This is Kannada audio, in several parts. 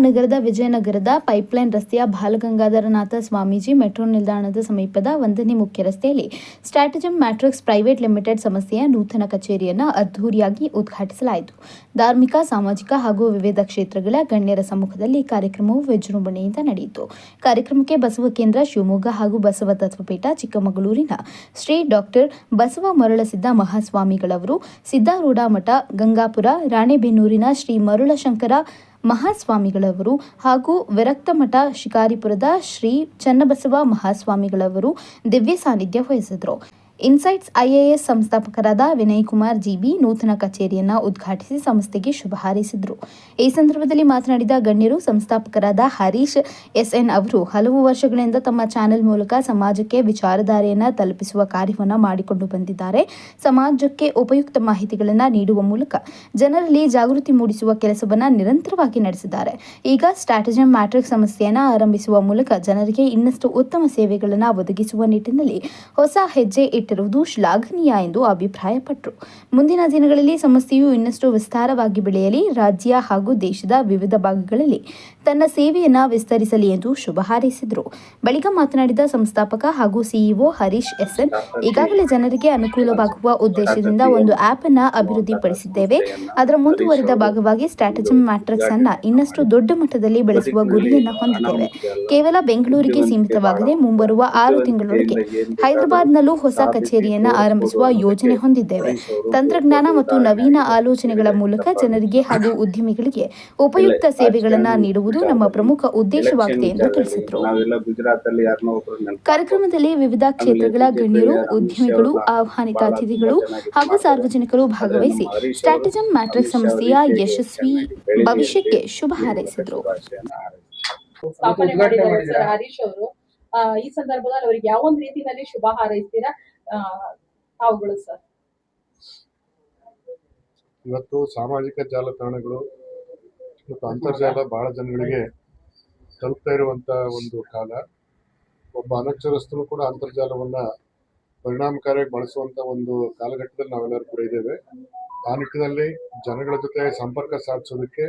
ನಗರದ ವಿಜಯನಗರದ ಪೈಪ್ಲೈನ್ ರಸ್ತೆಯ ಬಾಲಗಂಗಾಧರನಾಥ ಸ್ವಾಮೀಜಿ ಮೆಟ್ರೋ ನಿಲ್ದಾಣದ ಸಮೀಪದ 1ನೇ ಮುಖ್ಯ ರಸ್ತೆಯಲ್ಲಿ ಸ್ಟ್ರಾಟಜಮ್ ಮ್ಯಾಟ್ರಿಕ್ಸ್ ಪ್ರೈವೇಟ್ ಲಿಮಿಟೆಡ್ ಸಂಸ್ಥೆಯ ನೂತನ ಕಚೇರಿಯನ್ನು ಅದ್ದೂರಿಯಾಗಿ ಉದ್ಘಾಟಿಸಲಾಯಿತು. ಧಾರ್ಮಿಕ, ಸಾಮಾಜಿಕ ಹಾಗೂ ವಿವಿಧ ಕ್ಷೇತ್ರಗಳ ಗಣ್ಯರ ಸಮ್ಮುಖದಲ್ಲಿ ಕಾರ್ಯಕ್ರಮವು ವಿಜೃಂಭಣೆಯಿಂದ ನಡೆಯಿತು. ಕಾರ್ಯಕ್ರಮಕ್ಕೆ ಬಸವ ಕೇಂದ್ರ ಶಿವಮೊಗ್ಗ ಹಾಗೂ ಬಸವ ತತ್ವಪೀಠ ಚಿಕ್ಕಮಗಳೂರಿನ ಶ್ರೀ ಡಾಕ್ಟರ್ ಬಸವ ಮರುಳಸಿದ್ದ ಮಹಾಸ್ವಾಮಿಗಳವರು, ಸಿದ್ದಾರೂಢ ಮಠ ಗಂಗಾಪುರ ರಾಣೆಬೆನ್ನೂರಿನ ಶ್ರೀ ಮರುಳಶಂಕರ ಮಹಾಸ್ವಾಮಿಗಳವರು ಹಾಗೂ ವಿರಕ್ತ ಮಠ ಶಿಕಾರಿಪುರದ ಶ್ರೀ ಚನ್ನಬಸವ ಮಹಾಸ್ವಾಮಿಗಳವರು ದಿವ್ಯ ಸಾನ್ನಿಧ್ಯ ವಹಿಸಿದರು. ಇನ್ಸೈಟ್ಸ್ ಐಎಎಸ್ ಸಂಸ್ಥಾಪಕರಾದ ವಿನಯ್ ಕುಮಾರ್ ಜಿಬಿ ನೂತನ ಕಚೇರಿಯನ್ನು ಉದ್ಘಾಟಿಸಿ ಸಂಸ್ಥೆಗೆ ಶುಭ ಹಾರೈಸಿದರು. ಈ ಸಂದರ್ಭದಲ್ಲಿ ಮಾತನಾಡಿದ ಗಣ್ಯರು, ಸಂಸ್ಥಾಪಕರಾದ ಹರೀಶ್ ಎಸ್ಎನ್ ಅವರು ಹಲವು ವರ್ಷಗಳಿಂದ ತಮ್ಮ ಚಾನೆಲ್ ಮೂಲಕ ಸಮಾಜಕ್ಕೆ ವಿಚಾರಧಾರೆಯನ್ನು ತಲುಪಿಸುವ ಕಾರ್ಯವನ್ನು ಮಾಡಿಕೊಂಡು ಬಂದಿದ್ದಾರೆ. ಸಮಾಜಕ್ಕೆ ಉಪಯುಕ್ತ ಮಾಹಿತಿಗಳನ್ನು ನೀಡುವ ಮೂಲಕ ಜನರಲ್ಲಿ ಜಾಗೃತಿ ಮೂಡಿಸುವ ಕೆಲಸವನ್ನು ನಿರಂತರವಾಗಿ ನಡೆಸಿದ್ದಾರೆ. ಈಗ ಸ್ಟ್ರಾಟಜಮ್ ಮ್ಯಾಟ್ರಿಕ್ಸ್ ಸಂಸ್ಥೆಯನ್ನು ಆರಂಭಿಸುವ ಮೂಲಕ ಜನರಿಗೆ ಇನ್ನಷ್ಟು ಉತ್ತಮ ಸೇವೆಗಳನ್ನು ಒದಗಿಸುವ ನಿಟ್ಟಿನಲ್ಲಿ ಹೊಸ ಹೆಜ್ಜೆ ಇಟ್ಟಿರುವುದು ಶ್ಲಾಘನೀಯ ಎಂದು ಅಭಿಪ್ರಾಯಪಟ್ಟರು. ಮುಂದಿನ ದಿನಗಳಲ್ಲಿ ಸಂಸ್ಥೆಯು ಇನ್ನಷ್ಟು ವಿಸ್ತಾರವಾಗಿ ಬೆಳೆಯಲಿ, ರಾಜ್ಯ ಹಾಗೂ ದೇಶದ ವಿವಿಧ ಭಾಗಗಳಲ್ಲಿ ತನ್ನ ಸೇವೆಯನ್ನು ವಿಸ್ತರಿಸಲಿ ಎಂದು ಶುಭ ಹಾರೈಸಿದರು. ಬಳಿಕ ಮಾತನಾಡಿದ ಸಂಸ್ಥಾಪಕ ಹಾಗೂ ಸಿಇಒ ಹರೀಶ್ ಎಸ್ಎನ್, ಈಗಾಗಲೇ ಜನರಿಗೆ ಅನುಕೂಲವಾಗುವ ಉದ್ದೇಶದಿಂದ ಒಂದು ಆಪ್ ಅನ್ನು ಅಭಿವೃದ್ಧಿಪಡಿಸಿದ್ದೇವೆ. ಅದರ ಮುಂದುವರಿದ ಭಾಗವಾಗಿ ಸ್ಟ್ರಾಟಜಮ್ ಮ್ಯಾಟ್ರಿಕ್ಸ್ ಅನ್ನು ಇನ್ನಷ್ಟು ದೊಡ್ಡ ಮಟ್ಟದಲ್ಲಿ ಬೆಳೆಸುವ ಗುರಿಯನ್ನು ಹೊಂದಿದ್ದೇವೆ. ಕೇವಲ ಬೆಂಗಳೂರಿಗೆ ಸೀಮಿತವಾಗದೆ ಮುಂಬರುವ 6 ತಿಂಗಳೊಳಗೆ ಹೈದರಾಬಾದ್ನಲ್ಲೂ ಹೊಸ ಕಚೇರಿಯನ್ನು ಆರಂಭಿಸುವ ಯೋಜನೆ ಹೊಂದಿದ್ದೇವೆ. ತಂತ್ರಜ್ಞಾನ ಮತ್ತು ನವೀನ ಆಲೋಚನೆಗಳ ಮೂಲಕ ಜನರಿಗೆ ಹಾಗೂ ಉದ್ಯಮಿಗಳಿಗೆ ಉಪಯುಕ್ತ ಸೇವೆಗಳನ್ನು ನೀಡುವುದು ನಮ್ಮ ಪ್ರಮುಖ ಉದ್ದೇಶವಾಗಿದೆ ಎಂದು ತಿಳಿಸಿದರು. ಕಾರ್ಯಕ್ರಮದಲ್ಲಿ ವಿವಿಧ ಕ್ಷೇತ್ರಗಳ ಗಣ್ಯರು, ಉದ್ಯಮಿಗಳು, ಆಹ್ವಾನಿತ ಅತಿಥಿಗಳು ಹಾಗೂ ಸಾರ್ವಜನಿಕರು ಭಾಗವಹಿಸಿ ಸ್ಟ್ರಾಟಜಮ್ ಮ್ಯಾಟ್ರಿಕ್ಸ್ ಸಂಸ್ಥೆಯ ಯಶಸ್ವಿ ಭವಿಷ್ಯಕ್ಕೆ ಶುಭ ಹಾರೈಸಿದರು. ಈ ಸಂದರ್ಭದಲ್ಲಿ ಅವರಿಗೆ ಯಾವ ಒಂದು ರೀತಿಯಲ್ಲಿ ಶುಭ ಹಾರೈಸ್ತೀರಾ ತಾವುಗಳು ಸರ್? ಇವತ್ತು ಸಾಮಾಜಿಕ ಜಾಲತಾಣಗಳು ಮತ್ತು ಅಂತರ್ಜಾಲ ಬಹಳ ಜನಗಳಿಗೆ ತಲುಪ್ತಾ ಇರುವಂತ ಒಂದು ಕಾಲ. ಒಬ್ಬ ಅನಕ್ಷರಸ್ಥರು ಕೂಡ ಅಂತರ್ಜಾಲವನ್ನ ಪರಿಣಾಮಕಾರಿಯಾಗಿ ಬಳಸುವಂತ ಒಂದು ಕಾಲಘಟ್ಟದಲ್ಲಿ ನಾವೆಲ್ಲರೂ ಕೂಡ ಇದ್ದೇವೆ. ಆ ನಿಟ್ಟಿನಲ್ಲಿ ಜನಗಳ ಜೊತೆ ಸಂಪರ್ಕ ಸಾಧಿಸೋದಕ್ಕೆ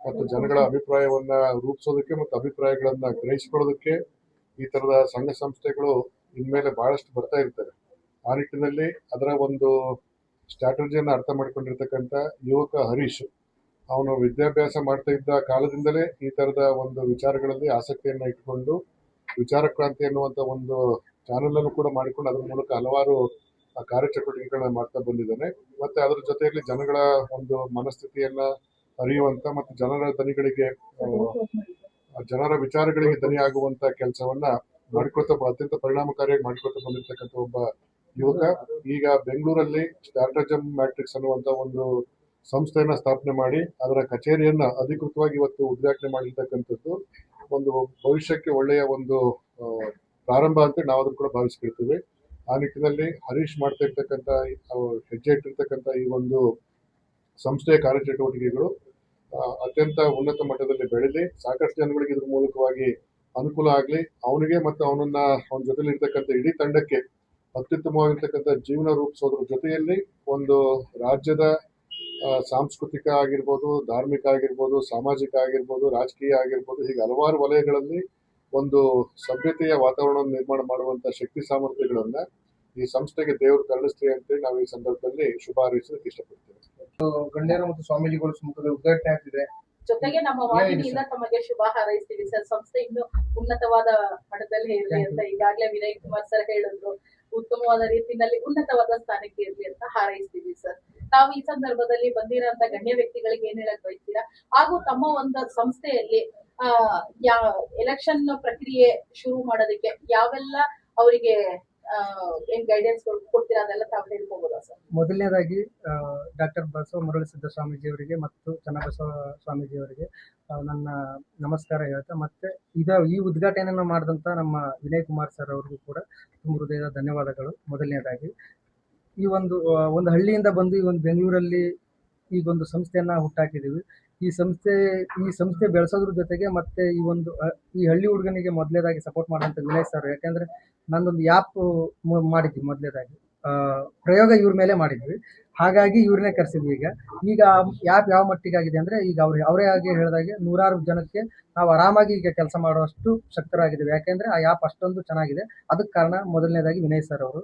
ಮತ್ತು ಜನಗಳ ಅಭಿಪ್ರಾಯವನ್ನ ರೂಪಿಸೋದಕ್ಕೆ ಮತ್ತು ಅಭಿಪ್ರಾಯಗಳನ್ನ ಗ್ರಹಿಸಿಕೊಳ್ಳೋದಕ್ಕೆ ಈ ತರದ ಸಂಘ ಸಂಸ್ಥೆಗಳು ಇನ್ಮೇಲೆ ಬಹಳಷ್ಟು ಬರ್ತಾ ಇರ್ತವೆ. ಆ ನಿಟ್ಟಿನಲ್ಲಿ ಅದರ ಒಂದು ಸ್ಟ್ರಾಟಜಿಯನ್ನು ಅರ್ಥ ಮಾಡ್ಕೊಂಡಿರ್ತಕ್ಕಂಥ ಯುವಕ ಹರೀಶ್, ಅವನು ವಿದ್ಯಾಭ್ಯಾಸ ಮಾಡ್ತಾ ಇದ್ದ ಕಾಲದಿಂದಲೇ ಈ ತರದ ಒಂದು ವಿಚಾರಗಳಲ್ಲಿ ಆಸಕ್ತಿಯನ್ನ ಇಟ್ಕೊಂಡು ವಿಚಾರ ಕ್ರಾಂತಿ ಅನ್ನುವಂಥ ಒಂದು ಚಾನೆಲ್ ಅನ್ನು ಕೂಡ ಮಾಡಿಕೊಂಡು ಅದರ ಮೂಲಕ ಹಲವಾರು ಕಾರ್ಯಚಟುವಟಿಕೆಗಳನ್ನ ಮಾಡ್ತಾ ಬಂದಿದ್ದಾನೆ. ಮತ್ತೆ ಅದರ ಜೊತೆಯಲ್ಲಿ ಜನಗಳ ಒಂದು ಮನಸ್ಥಿತಿಯನ್ನ ಅರಿಯುವಂತ ಮತ್ತು ಜನರ ವಿಚಾರಗಳಿಗೆ ದನಿ ಆಗುವಂತ ಕೆಲಸವನ್ನ ಮಾಡ್ಕೊಳ್ತಾ ಅತ್ಯಂತ ಪರಿಣಾಮಕಾರಿಯಾಗಿ ಮಾಡ್ಕೊಳ್ತಾ ಬಂದಿರತಕ್ಕಂಥ ಒಬ್ಬ ಯುವಕ ಈಗ ಬೆಂಗಳೂರಲ್ಲಿ ಸ್ಟ್ರಾಟಜಮ್ ಮ್ಯಾಟ್ರಿಕ್ಸ್ ಅನ್ನುವಂತ ಒಂದು ಸಂಸ್ಥೆಯನ್ನ ಸ್ಥಾಪನೆ ಮಾಡಿ ಅದರ ಕಚೇರಿಯನ್ನ ಅಧಿಕೃತವಾಗಿ ಇವತ್ತು ಉದ್ಘಾಟನೆ ಮಾಡಿರ್ತಕ್ಕಂಥದ್ದು ಒಂದು ಭವಿಷ್ಯಕ್ಕೆ ಒಳ್ಳೆಯ ಒಂದು ಪ್ರಾರಂಭ ಅಂತ ನಾವು ಅದನ್ನು ಕೂಡ ಭಾವಿಸ್ಕೊಳ್ತೀವಿ. ಆ ನಿಟ್ಟಿನಲ್ಲಿ ಹರೀಶ್ ಮಾಡ್ತಾ ಇರ್ತಕ್ಕಂಥ ಹೆಜ್ಜೆ ಇಟ್ಟಿರ್ತಕ್ಕಂಥ ಈ ಒಂದು ಸಂಸ್ಥೆಯ ಕಾರ್ಯಚಟುವಟಿಕೆಗಳು ಅತ್ಯಂತ ಉನ್ನತ ಮಟ್ಟದಲ್ಲಿ ಬೆಳೆದಿ ಸಾಕಷ್ಟು ಜನಗಳಿಗೆ ಇದ್ರ ಮೂಲಕವಾಗಿ ಅನುಕೂಲ ಆಗಲಿ, ಅವನಿಗೆ ಮತ್ತು ಅವನ ಜೊತೆಲಿ ಇರ್ತಕ್ಕಂಥ ಇಡೀ ತಂಡಕ್ಕೆ ಅತ್ಯುತ್ತಮವಾಗಿರ್ತಕ್ಕಂಥ ಜೀವನ ರೂಪಿಸೋದ್ರ ಜೊತೆಯಲ್ಲಿ ಒಂದು ರಾಜ್ಯದ ಸಾಂಸ್ಕೃತಿಕ ಆಗಿರ್ಬೋದು, ಧಾರ್ಮಿಕ ಆಗಿರ್ಬೋದು, ಸಾಮಾಜಿಕ ಆಗಿರ್ಬೋದು, ರಾಜಕೀಯ ಆಗಿರ್ಬೋದು, ಹೀಗೆ ಹಲವಾರು ವಲಯಗಳಲ್ಲಿ ಒಂದು ಸಭ್ಯತೆಯ ವಾತಾವರಣವನ್ನು ನಿರ್ಮಾಣ ಮಾಡುವಂತ ಶಕ್ತಿ ಸಾಮರ್ಥ್ಯಗಳನ್ನ ಈ ಸಂಸ್ಥೆಗೆ ದೇವರು ಕರುಣಿಸ್ಲಿ ಅಂತೇಳಿ ನಾವು ಈ ಸಂದರ್ಭದಲ್ಲಿ ಶುಭ ಹಾರೈಸೋದಕ್ಕೆ ಇಷ್ಟಪಡ್ತೇವೆ. ಗಣ್ಯರು ಮತ್ತು ಸ್ವಾಮೀಜಿಗಳು ಸಮ್ಮುಖದಲ್ಲಿ ಉದ್ಘಾಟನೆ ಆಗ್ತಿದೆ. ಜೊತೆಗೆ ನಮ್ಮ ವಾಹಿನಿಯಿಂದ ತಮಗೆ ಶುಭ ಹಾರೈಸ್ತೀವಿ ಸರ್. ಸಂಸ್ಥೆ ಇನ್ನು ಉನ್ನತವಾದ ಮಟ್ಟದಲ್ಲಿ ಇರಲಿ ಅಂತ ಈಗಾಗಲೇ ವಿನಯ್ ಕುಮಾರ್ ಸರ್ ಹೇಳಿದ್ರು. ಉತ್ತಮವಾದ ರೀತಿಯಲ್ಲಿ ಉನ್ನತವಾದ ಸ್ಥಾನಕ್ಕೆ ಇರಲಿ ಅಂತ ಹಾರೈಸ್ತೀವಿ ಸರ್. ತಾವು ಈ ಸಂದರ್ಭದಲ್ಲಿ ಬಂದಿರೋಂತ ಗಣ್ಯ ವ್ಯಕ್ತಿಗಳಿಗೆ ಏನ್ ಹೇಳಕ್ ಬಯಸ್ತೀರಾ? ಹಾಗೂ ತಮ್ಮ ಒಂದು ಸಂಸ್ಥೆಯಲ್ಲಿ ಎಲೆಕ್ಷನ್ ಪ್ರಕ್ರಿಯೆ ಶುರು ಮಾಡೋದಕ್ಕೆ ಯಾವೆಲ್ಲ ಅವರಿಗೆ ಏನ್ ಗೈಡೆನ್ಸ್ ಕೊಡ್ತೀರಾ ಅದೆಲ್ಲ ತಾವು ಹೇಳ್ಕೋಬಹುದಾ ಸರ್? ಮೊದಲನೇದಾಗಿ ಡಾಕ್ಟರ್ ಬಸವ ಮರುಳಸಿದ್ದ ಸ್ವಾಮೀಜಿ ಅವರಿಗೆ ಮತ್ತು ಚನ್ನಬಸವ ಸ್ವಾಮೀಜಿ ಅವರಿಗೆ ನನ್ನ ನಮಸ್ಕಾರ ಹೇಳ್ತಾ, ಮತ್ತೆ ಈ ಉದ್ಘಾಟನೆಯನ್ನು ಮಾಡಿದಂತ ನಮ್ಮ ವಿನಯ್ ಕುಮಾರ್ ಸರ್ ಅವ್ರಿಗೂ ಕೂಡ ತುಂಬ ಹೃದಯದ ಧನ್ಯವಾದಗಳು. ಮೊದಲನೇದಾಗಿ ಈ ಒಂದು ಹಳ್ಳಿಯಿಂದ ಬಂದು ಈ ಒಂದು ಬೆಂಗಳೂರಲ್ಲಿ ಈಗೊಂದು ಸಂಸ್ಥೆಯನ್ನ ಹುಟ್ಟಾಕಿದ್ದೀವಿ. ಈ ಸಂಸ್ಥೆ ಬೆಳೆಸೋದ್ರ ಜೊತೆಗೆ ಮತ್ತೆ ಈ ಹಳ್ಳಿ ಹುಡುಗನಿಗೆ ಮೊದಲೇದಾಗಿ ಸಪೋರ್ಟ್ ಮಾಡುವಂತ ವಿನಯ್ ಸರ್. ಯಾಕೆಂದ್ರೆ ನಂದೊಂದು ಆ್ಯಪ್ ಮಾಡಿದ್ವಿ ಮೊದಲೇದಾಗಿ, ಪ್ರಯೋಗ ಇವ್ರ ಮೇಲೆ ಮಾಡಿದ್ವಿ. ಹಾಗಾಗಿ ಇವ್ರನ್ನೇ ಕರೆಸಿದ್ವಿ. ಈಗ ಆ್ಯಪ್ ಯಾವ ಮಟ್ಟಿಗಾಗಿದೆ ಅಂದರೆ, ಈಗ ಅವರೇ ಆಗಿ ಹೇಳಿದಾಗೆ ನೂರಾರು ಜನಕ್ಕೆ ನಾವು ಆರಾಮಾಗಿ ಈಗ ಕೆಲಸ ಮಾಡುವಷ್ಟು ಶಕ್ತರಾಗಿದ್ದೀವಿ. ಯಾಕೆಂದರೆ ಆ ಆ್ಯಪ್ ಅಷ್ಟೊಂದು ಚೆನ್ನಾಗಿದೆ. ಅದಕ್ಕೆ ಕಾರಣ ಮೊದಲನೇದಾಗಿ ವಿನಯ್ ಸರ್ ಅವರು.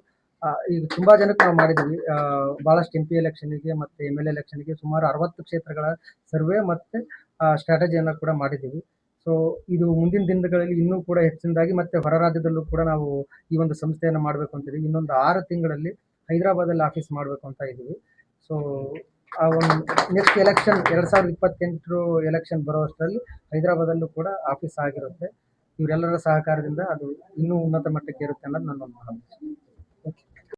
ಈಗ ತುಂಬ ಜನಕ್ಕೆ ನಾವು ಮಾಡಿದ್ದೀವಿ. ಭಾಳಷ್ಟು MP ಎಲೆಕ್ಷನ್ನಿಗೆ ಮತ್ತು MLA ಎಲೆಕ್ಷನ್ನಿಗೆ ಸುಮಾರು 60 ಕ್ಷೇತ್ರಗಳ ಸರ್ವೆ ಮತ್ತು ಸ್ಟ್ರಾಟಜಿಯನ್ನು ಕೂಡ ಮಾಡಿದ್ದೀವಿ. ಸೊ ಇದು ಮುಂದಿನ ದಿನಗಳಲ್ಲಿ ಇನ್ನೂ ಕೂಡ ಹೆಚ್ಚಿನದಾಗಿ ಮತ್ತು ಹೊರ ರಾಜ್ಯದಲ್ಲೂ ಕೂಡ ನಾವು ಈ ಒಂದು ಸಂಸ್ಥೆಯನ್ನು ಮಾಡಬೇಕು ಅಂತಿದ್ದೀವಿ. ಇನ್ನೊಂದು 6 ತಿಂಗಳಲ್ಲಿ ಹೈದರಾಬಾದಲ್ಲಿ ಆಫೀಸ್ ಮಾಡಬೇಕು ಅಂತ ಇದ್ದೀವಿ. ಸೊ ಆ ಒಂದು ನೆಕ್ಸ್ಟ್ ಎಲೆಕ್ಷನ್ 2028 ಎಲೆಕ್ಷನ್ ಬರುವಷ್ಟರಲ್ಲಿ ಹೈದರಾಬಾದಲ್ಲೂ ಕೂಡ ಆಫೀಸ್ ಆಗಿರುತ್ತೆ. ಇವರೆಲ್ಲರ ಸಹಕಾರದಿಂದ ಅದು ಇನ್ನೂ ಉನ್ನತ ಮಟ್ಟಕ್ಕೆ ಇರುತ್ತೆ ಅನ್ನೋದು ನನ್ನೊಂದು ಭಾವನೆ.